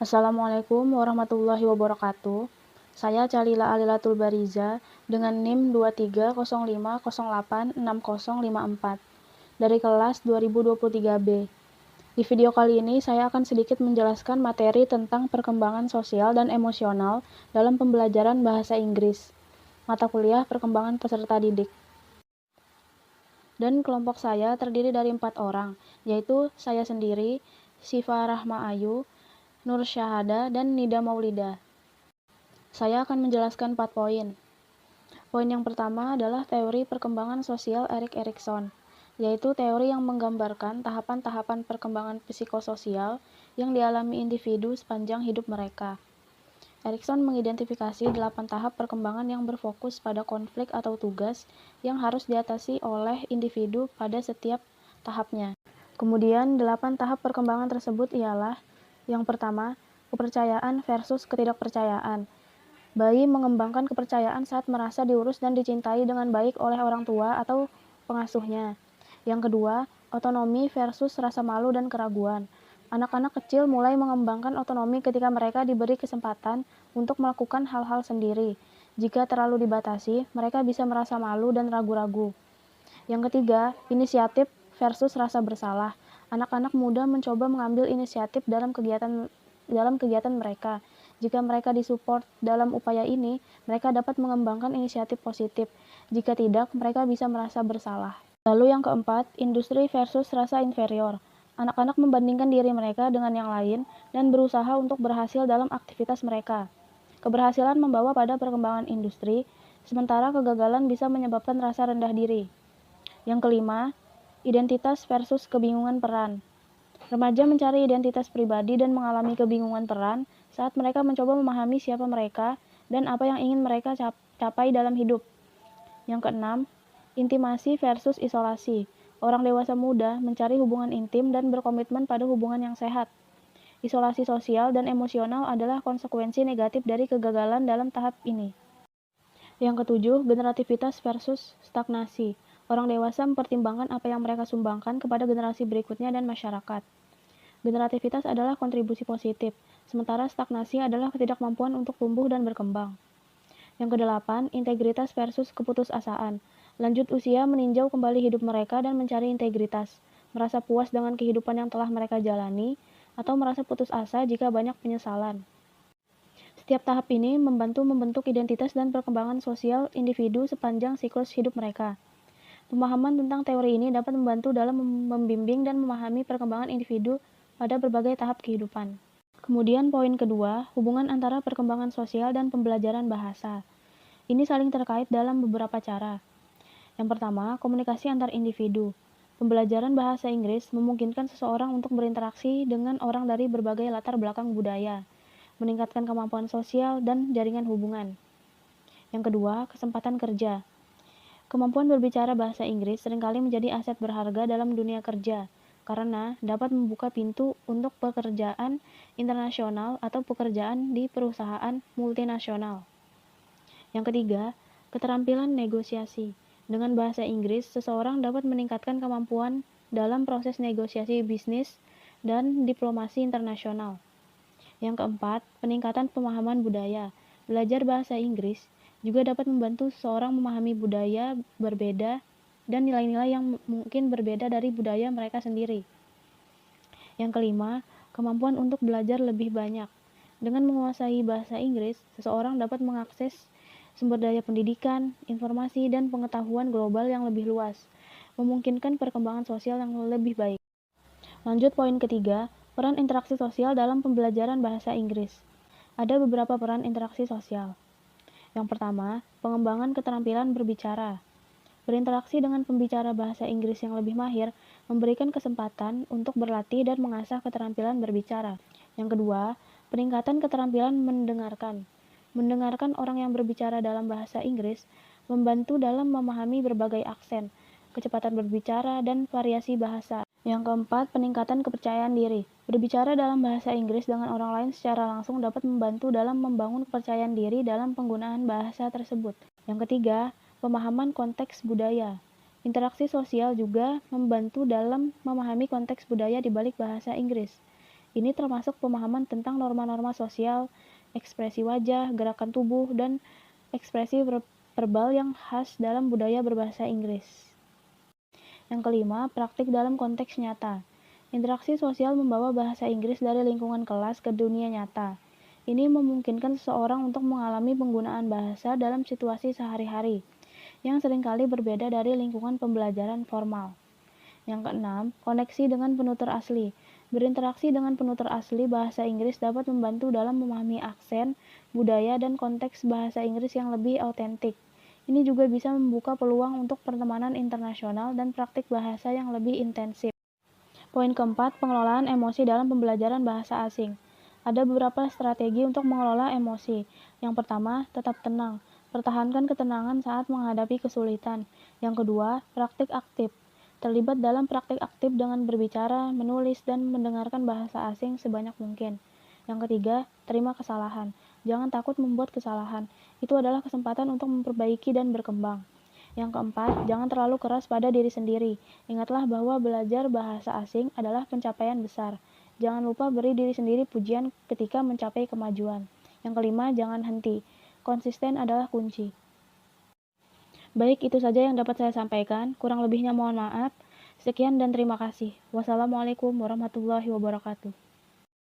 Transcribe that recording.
Assalamualaikum warahmatullahi wabarakatuh. Saya Calila Alilatul Bariza dengan NIM 2305086054 dari kelas 2023B. Di video kali ini saya akan sedikit menjelaskan materi tentang perkembangan sosial dan emosional dalam pembelajaran bahasa Inggris, mata kuliah perkembangan peserta didik. Dan kelompok saya terdiri dari 4 orang, yaitu saya sendiri, Siva Rahma Ayu, Nur Syahada, dan Nida Maulida. Saya akan menjelaskan 4 poin. Poin yang pertama adalah teori perkembangan sosial Erik Erikson, yaitu teori yang menggambarkan tahapan-tahapan perkembangan psikososial yang dialami individu sepanjang hidup mereka. Erikson mengidentifikasi 8 tahap perkembangan yang berfokus pada konflik atau tugas yang harus diatasi oleh individu pada setiap tahapnya. Kemudian, 8 tahap perkembangan tersebut ialah: yang pertama, kepercayaan versus ketidakpercayaan. Bayi mengembangkan kepercayaan saat merasa diurus dan dicintai dengan baik oleh orang tua atau pengasuhnya. Yang kedua, otonomi versus rasa malu dan keraguan. Anak-anak kecil mulai mengembangkan otonomi ketika mereka diberi kesempatan untuk melakukan hal-hal sendiri. Jika terlalu dibatasi, mereka bisa merasa malu dan ragu-ragu. Yang ketiga, inisiatif versus rasa bersalah. Anak-anak muda mencoba mengambil inisiatif dalam kegiatan mereka. Jika mereka disupport dalam upaya ini, mereka dapat mengembangkan inisiatif positif. Jika tidak, mereka bisa merasa bersalah. Lalu yang keempat, industri versus rasa inferior. Anak-anak membandingkan diri mereka dengan yang lain dan berusaha untuk berhasil dalam aktivitas mereka. Keberhasilan membawa pada perkembangan industri, sementara kegagalan bisa menyebabkan rasa rendah diri. Yang kelima, identitas versus kebingungan peran. Remaja mencari identitas pribadi dan mengalami kebingungan peran saat mereka mencoba memahami siapa mereka dan apa yang ingin mereka capai dalam hidup. Yang keenam, intimasi versus isolasi. Orang dewasa muda mencari hubungan intim dan berkomitmen pada hubungan yang sehat. Isolasi sosial dan emosional adalah konsekuensi negatif dari kegagalan dalam tahap ini. Yang ketujuh, generativitas versus stagnasi. Orang dewasa mempertimbangkan apa yang mereka sumbangkan kepada generasi berikutnya dan masyarakat. Generativitas adalah kontribusi positif, sementara stagnasi adalah ketidakmampuan untuk tumbuh dan berkembang. Yang kedelapan, integritas versus keputusasaan. Lanjut usia meninjau kembali hidup mereka dan mencari integritas, merasa puas dengan kehidupan yang telah mereka jalani, atau merasa putus asa jika banyak penyesalan. Setiap tahap ini membantu membentuk identitas dan perkembangan sosial individu sepanjang siklus hidup mereka. Pemahaman tentang teori ini dapat membantu dalam membimbing dan memahami perkembangan individu pada berbagai tahap kehidupan. Kemudian poin kedua, hubungan antara perkembangan sosial dan pembelajaran bahasa. Ini saling terkait dalam beberapa cara. Yang pertama, komunikasi antar individu. Pembelajaran bahasa Inggris memungkinkan seseorang untuk berinteraksi dengan orang dari berbagai latar belakang budaya, meningkatkan kemampuan sosial dan jaringan hubungan. Yang kedua, kesempatan kerja. Kemampuan berbicara bahasa Inggris seringkali menjadi aset berharga dalam dunia kerja, karena dapat membuka pintu untuk pekerjaan internasional atau pekerjaan di perusahaan multinasional. Yang ketiga, keterampilan negosiasi. Dengan bahasa Inggris, seseorang dapat meningkatkan kemampuan dalam proses negosiasi bisnis dan diplomasi internasional. Yang keempat, peningkatan pemahaman budaya. Belajar bahasa Inggris juga dapat membantu seseorang memahami budaya berbeda dan nilai-nilai yang mungkin berbeda dari budaya mereka sendiri. Yang kelima, kemampuan untuk belajar lebih banyak. Dengan menguasai bahasa Inggris, seseorang dapat mengakses sumber daya pendidikan, informasi, dan pengetahuan global yang lebih luas, memungkinkan perkembangan sosial yang lebih baik. Lanjut poin ketiga, peran interaksi sosial dalam pembelajaran bahasa Inggris. Ada beberapa peran interaksi sosial. Yang pertama, pengembangan keterampilan berbicara. Berinteraksi dengan pembicara bahasa Inggris yang lebih mahir memberikan kesempatan untuk berlatih dan mengasah keterampilan berbicara. Yang kedua, peningkatan keterampilan mendengarkan. Mendengarkan orang yang berbicara dalam bahasa Inggris membantu dalam memahami berbagai aksen, kecepatan berbicara, dan variasi bahasa. Yang keempat, peningkatan kepercayaan diri. Berbicara dalam bahasa Inggris dengan orang lain secara langsung dapat membantu dalam membangun kepercayaan diri dalam penggunaan bahasa tersebut. Yang ketiga, pemahaman konteks budaya. Interaksi sosial juga membantu dalam memahami konteks budaya di balik bahasa Inggris. Ini termasuk pemahaman tentang norma-norma sosial, ekspresi wajah, gerakan tubuh, dan ekspresi verbal yang khas dalam budaya berbahasa Inggris. Yang kelima, praktik dalam konteks nyata. Interaksi sosial membawa bahasa Inggris dari lingkungan kelas ke dunia nyata. Ini memungkinkan seseorang untuk mengalami penggunaan bahasa dalam situasi sehari-hari, yang seringkali berbeda dari lingkungan pembelajaran formal. Yang keenam, koneksi dengan penutur asli. Berinteraksi dengan penutur asli bahasa Inggris dapat membantu dalam memahami aksen, budaya, dan konteks bahasa Inggris yang lebih autentik. Ini juga bisa membuka peluang untuk pertemanan internasional dan praktik bahasa yang lebih intensif. Poin keempat, pengelolaan emosi dalam pembelajaran bahasa asing. Ada beberapa strategi untuk mengelola emosi. Yang pertama, tetap tenang. Pertahankan ketenangan saat menghadapi kesulitan. Yang kedua, praktik aktif. Terlibat dalam praktik aktif dengan berbicara, menulis, dan mendengarkan bahasa asing sebanyak mungkin. Yang ketiga, terima kesalahan. Jangan takut membuat kesalahan. Itu adalah kesempatan untuk memperbaiki dan berkembang. Yang keempat, jangan terlalu keras pada diri sendiri. Ingatlah bahwa belajar bahasa asing adalah pencapaian besar. Jangan lupa beri diri sendiri pujian ketika mencapai kemajuan. Yang kelima, jangan henti. Konsisten adalah kunci. Baik, itu saja yang dapat saya sampaikan. Kurang lebihnya mohon maaf. Sekian dan terima kasih. Wassalamualaikum warahmatullahi wabarakatuh.